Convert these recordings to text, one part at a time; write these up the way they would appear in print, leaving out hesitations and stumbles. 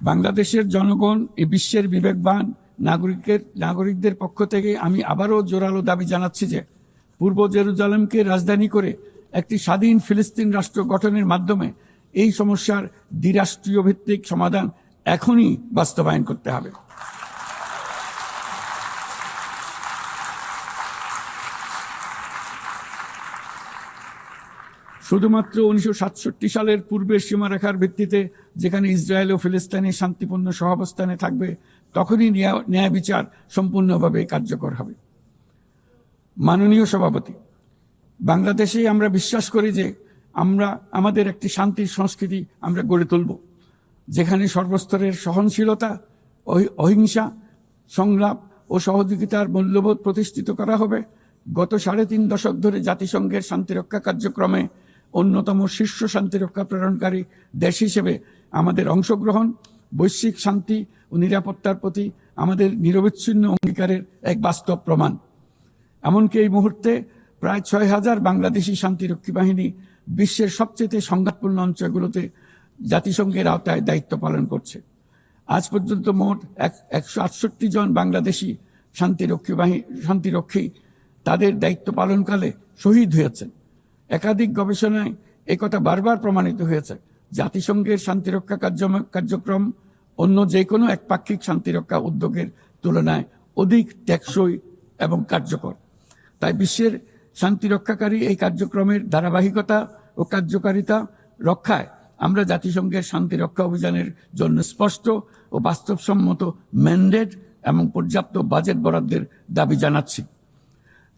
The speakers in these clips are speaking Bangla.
বাংলাদেশের জনগণ এই বিশ্বের বিবেকবান নাগরিকদের পক্ষ থেকে আমি আবারও জোরালো দাবি জানাচ্ছি যে পূর্ব জেরুজালেমকে রাজধানী করে একটি স্বাধীন ফিলিস্তিন রাষ্ট্র গঠনের মাধ্যমে এই সমস্যার দ্বিরাষ্ট্রীয় ভিত্তিক সমাধান এখনই বাস্তবায়ন করতে হবে। শুধুমাত্র 1967 সালের পূর্বের সীমারেখার ভিত্তিতে যেখানে ইসরায়েল ও ফিলিস্তিনের শান্তিপূর্ণ সহাবস্থানে থাকবে তখনই ন্যায় বিচার সম্পূর্ণভাবে কার্যকর হবে। মাননীয় সভাপতি, বাংলাদেশে আমরা বিশ্বাস করি যে আমাদের একটি শান্তির সংস্কৃতি আমরা গড়ে তুলব, যেখানে সর্বস্তরের সহনশীলতা, অহিংসা, সংলাপ ও সহযোগিতার মূল্যবোধ প্রতিষ্ঠিত করা হবে। গত 3.5 দশক ধরে জাতিসংঘের শান্তিরক্ষা কার্যক্রমে অন্যতম শীর্ষ শান্তিরক্ষা প্রেরণকারী দেশ হিসেবে আমাদের অংশগ্রহণ বৈশ্বিক শান্তি ও নিরাপত্তার প্রতি আমাদের নিরবিচ্ছিন্ন অঙ্গীকারের এক বাস্তব প্রমাণ। এমনকি এই মুহূর্তে প্রায় 6000 বাংলাদেশি শান্তিরক্ষী বাহিনী বিশ্বের সবচেয়ে সংঘাতপূর্ণ অঞ্চলগুলোতে জাতিসংঘের আওতায় দায়িত্ব পালন করছে। আজ পর্যন্ত মোট 168 জন বাংলাদেশি শান্তিরক্ষী তাদের দায়িত্ব পালনকালে শহীদ হয়েছেন। একাধিক গবেষণায় একথা বারবার প্রমাণিত হয়েছে। জাতিসংঘের শান্তিরক্ষা কার্যক্রম অন্য যে কোনো একপাক্ষিক শান্তিরক্ষা উদ্যোগের তুলনায় অধিক টেকসই এবং কার্যকর। তাই বিশ্বের শান্তিরক্ষাকারী এই কার্যক্রমের ধারাবাহিকতা ও কার্যকারিতা রক্ষায় আমরা জাতিসংঘের শান্তিরক্ষা অভিযানের জন্য স্পষ্ট ও বাস্তবসম্মত ম্যান্ডেট এবং পর্যাপ্ত বাজেট বরাদ্দের দাবি জানাচ্ছি।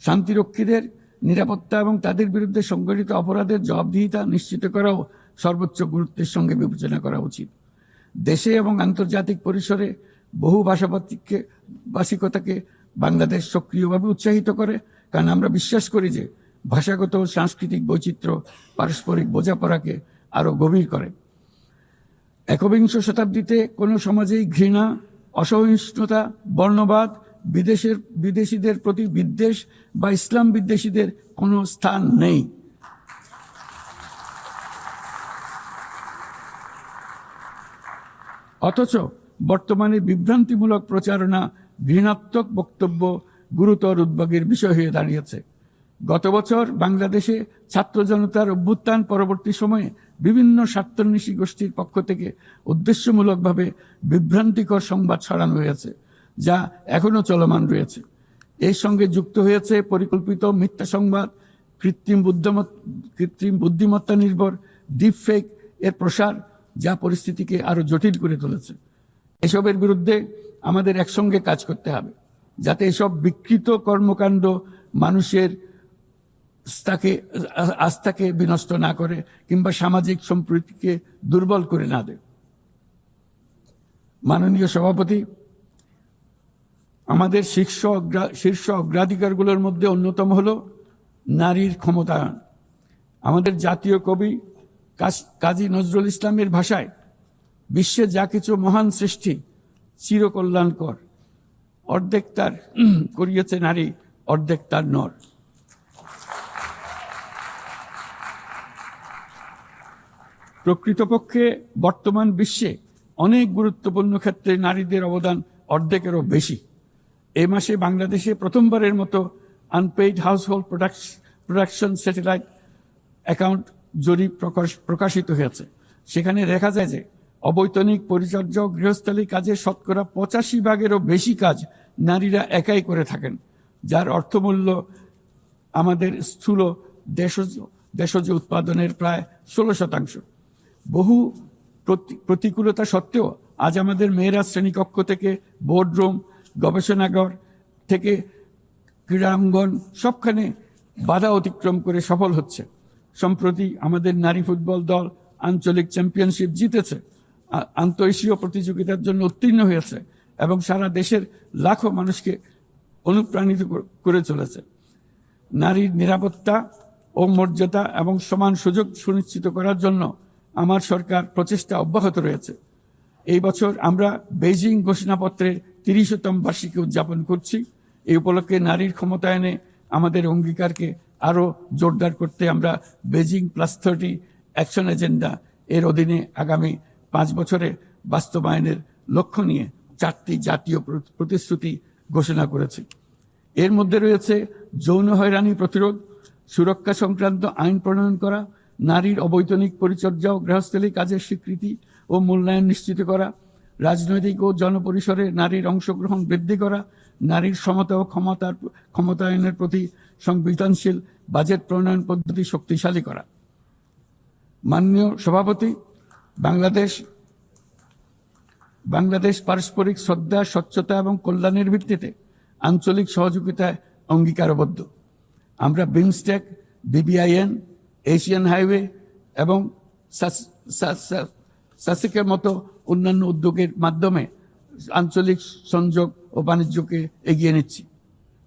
শান্তিরক্ষীদের নিরাপত্তা এবং তাদের বিরুদ্ধে সংঘটিত অপরাধের জবাবদিহিতা নিশ্চিত করাও সর্বোচ্চ গুরুত্বের সঙ্গে বিবেচনা করা উচিত। দেশে এবং আন্তর্জাতিক পরিসরে বহু ভাষিকতাকে বাংলাদেশ সক্রিয়ভাবে উৎসাহিত করে, কারণ আমরা বিশ্বাস করি যে ভাষাগত ও সাংস্কৃতিক বৈচিত্র্য পারস্পরিক বোঝাপড়াকে আরও গভীর করে। একবিংশ শতাব্দীতে কোনো সমাজেই ঘৃণা, অসহিষ্ণুতা, বর্ণবাদ, বিদেশিদের প্রতি বিদ্বেষ বা ইসলাম বিদ্বেষীদের কোনো স্থান নেই। অথচ বর্তমানে বিভ্রান্তিমূলক প্রচারণা, ঘৃণাত্মক বক্তব্য গুরুতর উদ্বেগের বিষয় হয়ে দাঁড়িয়েছে। গত বছর বাংলাদেশে ছাত্র জনতার অভ্যুত্থান পরবর্তী সময়ে বিভিন্ন স্বার্থান্বেষী গোষ্ঠীর পক্ষ থেকে উদ্দেশ্যমূলকভাবে বিভ্রান্তিকর সংবাদ ছড়ানো হয়েছে, যা এখনো চলমান রয়েছে। এর সঙ্গে যুক্ত হয়েছে পরিকল্পিত মিথ্যা সংবাদ, কৃত্রিম বুদ্ধিমত্তা নির্ভর ডিপফেক এর প্রসার, যা পরিস্থিতিকে আরো জটিল করে তুলেছে। এসবের বিরুদ্ধে আমাদের একসঙ্গে কাজ করতে হবে, যাতে এসব বিকৃত কর্মকাণ্ড মানুষের আস্থাকে বিনষ্ট না করে কিংবা সামাজিক সম্প্রীতিকে দুর্বল করে না দেয়। মাননীয় সভাপতি, আমাদের শীর্ষ অগ্রাধিকারগুলোর মধ্যে অন্যতম হল নারীর ক্ষমতায়ন। আমাদের জাতীয় কবি কাজী নজরুল ইসলামের ভাষায়, বিশ্বে যা কিছু মহান সৃষ্টি চিরকল্যাণকর, অর্ধেক তার করিয়েছে নারী, অর্ধেক তার নর। প্রকৃতপক্ষে বর্তমান বিশ্বে অনেক গুরুত্বপূর্ণ ক্ষেত্রে নারীদের অবদান অর্ধেকেরও বেশি। এই মাসে বাংলাদেশে প্রথমবারের মতো unpaid household production satellite account জরিপ প্রকাশিত হয়েছে। সেখানে দেখা যায় যে অবৈতনিক পরিচর্যা ও গৃহস্থালী কাজে শতকরা 85%-এরও বেশি কাজ নারীরা একাই করে থাকেন, যার অর্থমূল্য আমাদের স্থূল দেশজ উৎপাদনের প্রায় 16%। বহু প্রতিকূলতা সত্ত্বেও আজ আমাদের মেয়েরা শ্রেণীকক্ষ থেকে বোর্ডরুম, গবেষণাগার থেকে ক্রীড়াঙ্গন সবখানে বাধা অতিক্রম করে সফল হচ্ছে। সম্প্রতি আমাদের নারী ফুটবল দল আঞ্চলিক চ্যাম্পিয়নশিপ জিতেছে, আন্তঃএশীয় প্রতিযোগিতার জন্য উত্তীর্ণ হয়েছে এবং সারা দেশের লাখো মানুষকে অনুপ্রাণিত করে চলেছে। নারীর নিরাপত্তা ও মর্যাদা এবং সমান সুযোগ সুনিশ্চিত করার জন্য আমার সরকার প্রচেষ্টা অব্যাহত রয়েছে। এই বছর আমরা বেইজিং ঘোষণাপত্রের 30তম বার্ষিকী উদযাপন করছি। এই উপলক্ষে নারীর ক্ষমতায়নে আমাদের অঙ্গীকারকে আরও জোরদার করতে আমরা বেইজিং +30 অ্যাকশন এজেন্ডা এর অধীনে আগামী 5 বছরে বাস্তবায়নের লক্ষ্য নিয়ে 4টি জাতীয় প্রতিশ্রুতি ঘোষণা করেছে। এর মধ্যে রয়েছে যৌন হয়রানি প্রতিরোধ, সুরক্ষা সংক্রান্ত আইন প্রণয়ন করা, নারীর অবৈতনিক পরিচর্যা ও গৃহস্থলী কাজের স্বীকৃতি ও মূল্যায়ন নিশ্চিত করা, রাজনৈতিক ও জনপরিসরে নারীর অংশগ্রহণ বৃদ্ধি করা, নারীর সমতা ও ক্ষমতায়নের প্রতি সংবেদনশীল বাজেট প্রণয়ন পদ্ধতি শক্তিশালী করা। মাননীয় সভাপতি, বাংলাদেশ পারস্পরিক শ্রদ্ধা, স্বচ্ছতা এবং কল্যাণের ভিত্তিতে আঞ্চলিক সহযোগিতায় অঙ্গীকারবদ্ধ। আমরা বিমস্টেক, BBIN, এশিয়ান হাইওয়ে এবং সাসিকের মতো অন্যান্য উদ্যোগের মাধ্যমে আঞ্চলিক সংযোগ ও বাণিজ্যকে এগিয়ে নিচ্ছি।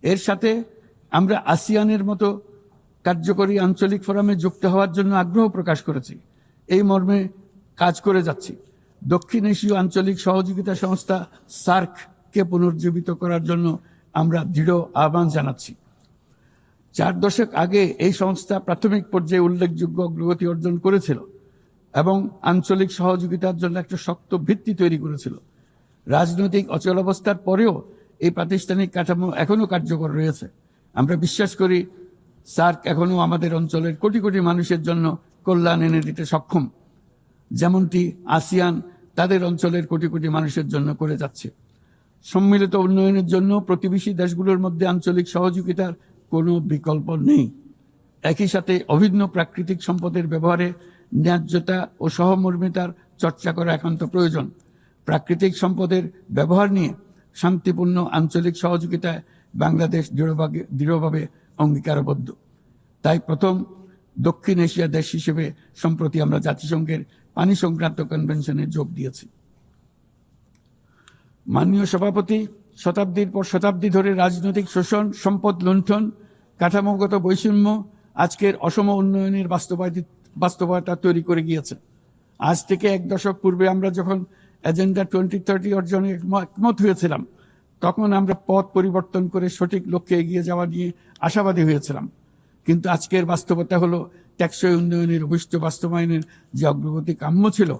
এর সাথে আমরা আসিয়ানের মতো কার্যকরী আঞ্চলিক ফোরামে যুক্ত হওয়ার জন্য আগ্রহ প্রকাশ করেছি। এই মর্মে কাজ করে যাচ্ছি। দক্ষিণ এশীয় আঞ্চলিক সহযোগিতা সংস্থা SAARC-কে পুনর্জীবিত করার জন্য আমরা দৃঢ় আহ্বান জানাচ্ছি। 4 দশক আগে এই সংস্থা প্রাথমিক পর্যায়ে উল্লেখযোগ্য অগ্রগতি অর্জন করেছিল এবং আঞ্চলিক সহযোগিতার জন্য একটা শক্ত ভিত্তি তৈরি করেছিল। রাজনৈতিক অচলাবস্থার পরেও এই প্রাতিষ্ঠানিক কাঠামো এখনো কার্যকর রয়েছে। আমরা বিশ্বাস করি SAARC এখনো আমাদের অঞ্চলের কোটি কোটি মানুষের জন্য কল্যাণ এনে দিতে সক্ষম, যেমনটি আসিয়ান তাদের অঞ্চলের কোটি কোটি মানুষের জন্য করে যাচ্ছে। সম্মিলিত উন্নয়নের জন্য প্রতিবেশী দেশগুলোর মধ্যে আঞ্চলিক সহযোগিতার কোনো বিকল্প নেই। একই সাথে অভিন্ন প্রাকৃতিক সম্পদের ব্যবহারে ন্যায্যতা ও সহমর্মিতার চর্চা করা একান্ত প্রয়োজন। প্রাকৃতিক সম্পদের ব্যবহার নিয়ে শান্তিপূর্ণ আঞ্চলিক সহযোগিতায় বাংলাদেশ দৃঢ়ভাবে অঙ্গীকারবদ্ধ। তাই প্রথম দক্ষিণ এশিয়া দেশ হিসেবে সম্প্রতি আমরা জাতিসংঘের পানি সংক্রান্ত কনভেনশনে যোগ দিয়েছি। মাননীয় সভাপতি, শতাব্দীর পর শতাব্দী ধরে রাজনৈতিক শোষণ, সম্পদ লুণ্ঠন, কাঠামোগত বৈষম্য আজকের অসম উন্নয়নের বাস্তবতা তৈরি করে গিয়েছে। আজ থেকে 1 দশক পূর্বে আমরা যখন এজেন্ডা 2030 অর্জনে একমত হয়েছিলাম, তখন আমরা পথ পরিবর্তন করে সঠিক লক্ষ্যে এগিয়ে যাওয়া নিয়ে আশাবাদী হয়েছিলাম। কিন্তু আজকের বাস্তবতা হলো টেকসই উন্নয়নের অভিষ্ট বাস্তবায়নের যে অগ্রগতি কাম্য ছিল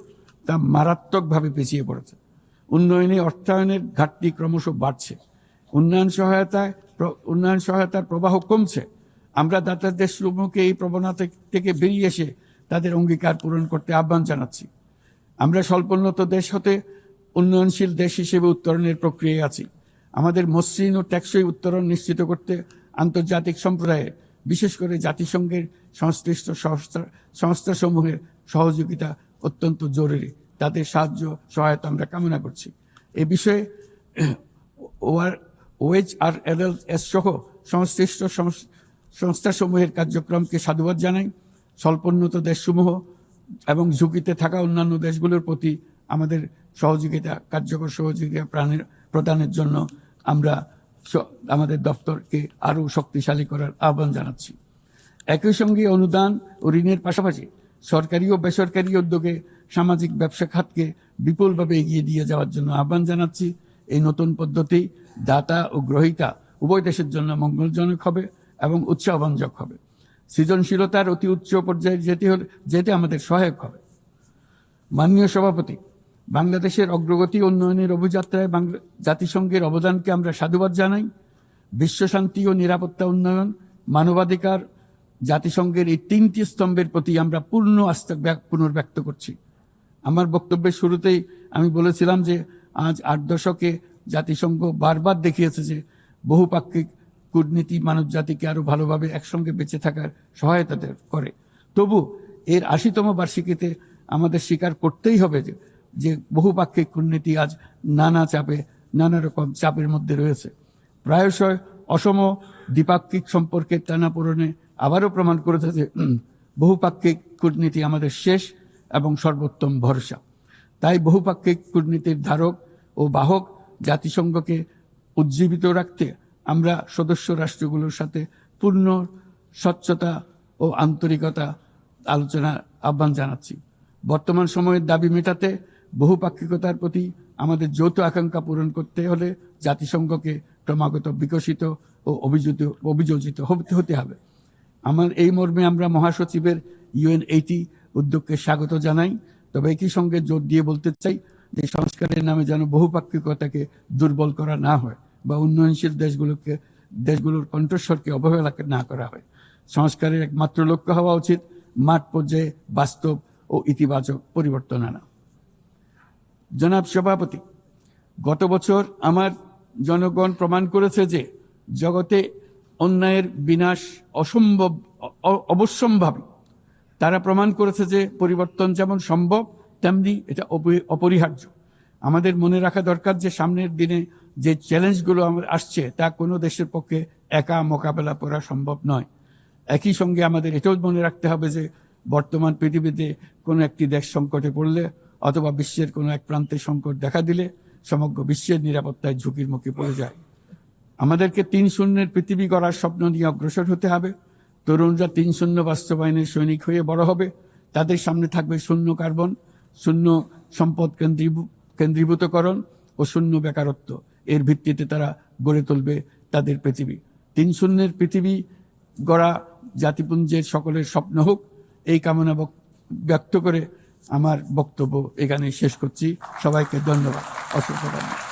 তা মারাত্মকভাবে পিছিয়ে পড়েছে। উন্নয়নে অর্থায়নের ঘাটতি ক্রমশ বাড়ছে। উন্নয়ন সহায়তার প্রবাহ কমছে। আমরা দাতা দেশসমূহকে এই প্রবণতা থেকে বেরিয়ে এসে তাদের অঙ্গীকার পূরণ করতে আহ্বান জানাচ্ছি। আমরা স্বল্পোন্নত দেশ হতে উন্নয়নশীল দেশ হিসেবে উত্তরণের প্রক্রিয়ায় আছি। আমাদের মসৃণ ও টেকসই উত্তরণ নিশ্চিত করতে আন্তর্জাতিক সম্প্রদায়ে, বিশেষ করে জাতিসংঘের সংশ্লিষ্ট সংস্থাসমূহের সহযোগিতা অত্যন্ত জরুরি। তাদের সাহায্য সহায়তা আমরা কামনা করছি। এ বিষয়ে OHRLS সহ সংশ্লিষ্ট সংস্থাসমূহের কার্যক্রমকে সাধুবাদ জানাই। স্বল্পোন্নত দেশসমূহ এবং ঝুঁকিতে থাকা অন্যান্য দেশগুলোর প্রতি আমাদের কার্যকর সহযোগিতা প্রদানের জন্য আমরা আমাদের দপ্তরকে আরও শক্তিশালী করার আহ্বান জানাচ্ছি। একই সঙ্গে অনুদান ও ঋণের পাশাপাশি সরকারি ও বেসরকারি উদ্যোগে সামাজিক ব্যবসা খাতকে বিপুলভাবে এগিয়ে দিয়ে যাওয়ার জন্য আহ্বান জানাচ্ছি। এই নতুন পদ্ধতি দাতা ও গ্রহীতা উভয় দেশের জন্য মঙ্গলজনক হবে এবং উৎসাহব্যঞ্জক হবে। সৃজনশীলতার অতি উচ্চ পর্যায়ে যেতে আমাদের সহায়ক হবে। মাননীয় সভাপতি, বাংলাদেশের অগ্রগতি উন্নয়নের অভিযাত্রায় জাতিসংঘের অবদানকে আমরা সাধুবাদ জানাই। বিশ্বশান্তি ও নিরাপত্তা উন্নয়ন, মানবাধিকার, জাতিসংঘের এই 3টি স্তম্ভের প্রতি আমরা পূর্ণ আস্থা পুনর্ব্যক্ত করছি। আমার বক্তব্যের শুরুতেই আমি বলেছিলাম যে আজ 8 দশকে জাতিসংঘ বারবার দেখিয়েছে যে বহুপাক্ষিক কূটনীতি মানব জাতিকে আরো ভালোভাবে একসঙ্গে বেঁচে থাকার সহায়তা করে। তবু এর 80তম বার্ষিকীতে আমাদের স্বীকার করতেই হবে যে বহুপাক্ষিক কূটনীতি আজ নানা রকম চাপের মধ্যে রয়েছে। প্রায়শই অসম দ্বিপাক্ষিক সম্পর্কের টানাপোড়েনে আবারও প্রমাণ করেছে যে বহুপাক্ষিক কূটনীতি আমাদের শেষ এবং সর্বোত্তম ভরসা। তাই বহুপাক্ষিক কূটনীতির ধারক ও বাহক জাতিসংঘকে উজ্জীবিত রাখতে আমরা সদস্য রাষ্ট্রগুলোর সাথে পূর্ণ স্বচ্ছতা ও আন্তরিকতা আলোচনা আহ্বান জানাচ্ছি। বর্তমান সময়ের দাবি মেটাতে বহুপাক্ষিকতার প্রতি আমাদের যৌথ আকাঙ্ক্ষা পূরণ করতে হলে জাতিসংঘকে ক্রমাগত বিকশিত ও অভিযোজিত হতে হবে। আমার এই মর্মে আমরা মহাসচিবের UN80 উদ্যোগকে স্বাগত জানাই। তবে একই সঙ্গে জোর দিয়ে বলতে চাই, যে সংস্কারের নামে যেন বহুপাক্ষিকতাকে দুর্বল করা না হয় বা উন্নয়নশীল দেশগুলোর কণ্ঠস্বরকে অবহেলা না করা হয়। সংস্কারের একমাত্র লক্ষ্য হওয়া উচিত মাঠ পর্যায়ে বাস্তব ও ইতিবাচক পরিবর্তন আনা। জনাব সভাপতি, গত বছর আমার জনগণ প্রমাণ করেছে যে জগতে অন্যায়ের বিনাশ অবশ্যম্ভাবী। তারা প্রমাণ করেছে যে পরিবর্তন যেমন সম্ভব তেমনি এটা অপরিহার্য। আমাদের মনে রাখা দরকার যে সামনের দিনে যে চ্যালেঞ্জগুলো আসছে তা কোনো দেশের পক্ষে একা মোকাবেলা করা সম্ভব নয়। একই সঙ্গে আমাদের এটাও মনে রাখতে হবে যে বর্তমান পৃথিবীতে কোনো একটি দেশ সংকটে পড়লে অথবা বিশ্বের কোনো এক প্রান্তে সংকট দেখা দিলে সমগ্র বিশ্বের নিরাপত্তায় ঝুঁকির মুখে পড়ে যায়। আমাদেরকে ৩-০ পৃথিবী গড়ার স্বপ্ন নিয়ে অগ্রসর হতে হবে। তরুণরা ৩-০ বাস্তবায়নের সৈনিক হয়ে বড় হবে। তাদের সামনে থাকবে শূন্য কার্বন, শূন্য সম্পদ কেন্দ্রীভূতকরণ ও শূন্য বেকারত্ব। এর ভিত্তিতে তারা গড়ে তুলবে তাদের পৃথিবী। ৩-০ পৃথিবী গড়া জাতিপুঞ্জের সকলের স্বপ্ন হোক, এই কামনা ব্যক্ত করে আমার বক্তব্য এখানে শেষ করছি। সবাইকে ধন্যবাদ, অসংখ্য ধন্যবাদ।